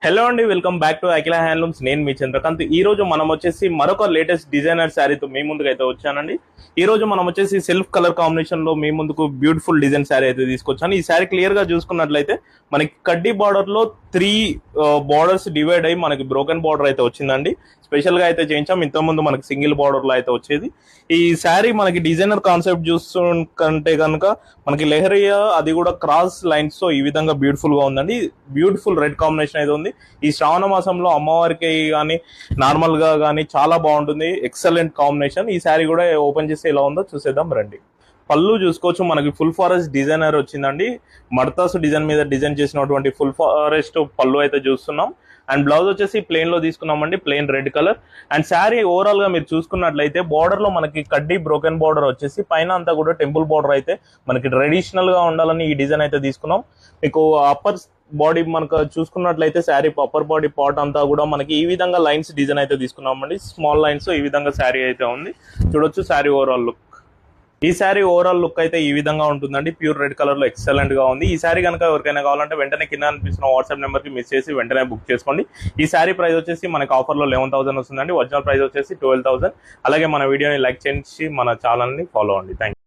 Hello అండి, welcome back to Akhila handlooms. నేను మీ చంద్రకాంత్. ఈ రోజు మనం వచ్చేసి మరొక లేటెస్ట్ డిజైనర్ శారీతో మీ ముందుకు అయితే వచ్చానండి. ఈ రోజు మనం వచ్చేసి సెల్ఫ్ కలర్ కాంబినేషన్ లో మీ ముందుకు బ్యూటిఫుల్ డిజైన్ శారీ అయితే తీసుకొచ్చాను. ఈ శారీ క్లియర్ గా చూసుకున్నట్లయితే మనకి కడ్డీ బార్డర్ లో 3 బార్డర్స్ డివైడ్ అయ్యి మనకి బ్రోకెన్ బార్డర్ అయితే వచ్చిందండి. స్పెషల్ గా అయితే చేయించాం. ఇంతకుముందు మనకి సింగిల్ బార్డర్ లో అయితే వచ్చేది. ఈ శారీ మనకి డిజైనర్ కాన్సెప్ట్ చూస్తుంటే కనుక మనకి లెహరియా అది కూడా క్రాస్ లైన్స్ తో ఈ విధంగా బ్యూటిఫుల్ గా ఉందండి. బ్యూటిఫుల్ రెడ్ కాంబినేషన్ అయితే ఉంది. ఈ శ్రావణ మాసంలో అమ్మవారికి కానీ నార్మల్ గా కానీ చాలా బాగుంటుంది. Excellent combination. ఈ శారీ కూడా ఓపెన్ చేస్తే ఎలా ఉందో చూసేద్దాం రండి. పళ్ళు చూసుకోవచ్చు, మనకి ఫుల్ ఫారెస్ట్ డిజైనర్ వచ్చిందండి. మడతాసు డిజైన్ మీద డిజైన్ చేసినటువంటి ఫుల్ ఫారెస్ట్ పళ్ళు అయితే చూస్తున్నాం. అండ్ బ్లౌజ్ వచ్చేసి ప్లెయిన్ లో తీసుకున్నామండి, plain red colour. And sari overall గా మీరు చూసుకున్నట్లయితే బార్డర్ లో మనకి కడ్డీ బ్రోకెన్ బార్డర్ వచ్చేసి పైన అంతా కూడా టెంపుల్ బార్డర్ అయితే మనకి ట్రెడిషనల్ గా ఉండాలని ఈ డిజైన్ అయితే తీసుకున్నాం. మీకు అప్పర్ బాడీ మనకు చూసుకున్నట్లయితే శారీ అప్పర్ బాడీ పార్ట్ అంతా కూడా మనకి ఈ విధంగా లైన్స్ డిజైన్ అయితే తీసుకున్నామండి. స్మాల్ లైన్స్ ఈ విధంగా శారీ అయితే ఉంది. చూడొచ్చు శారీ ఓవరాల్ లుక్. ఈ శారీ ఓవరాల్ లుక్ అయితే ఈ విధంగా ఉంటుందండి. ప్యూర్ రెడ్ కలర్ లో ఎక్సలెంట్ గా ఉంది. ఈ శారీ కనుక ఎవరికైనా కావాలంటే వెంటనే కింద అనిపిస్తున్న వాట్సాప్ నెంబర్ కి మెసేజ్ చేసి వెంటనే బుక్ చేసుకోండి. ఈ శారీ ప్రైస్ వచ్చేసి మనకి ఆఫర్ లో 11,000 వస్తుందండి. ఒరిజినల్ ప్రైస్ వచ్చేసి 12,000. అలాగే మన వీడియోని లైక్ చేసి మన ఛానల్ ని ఫాలో అవ్వండి. Thank you.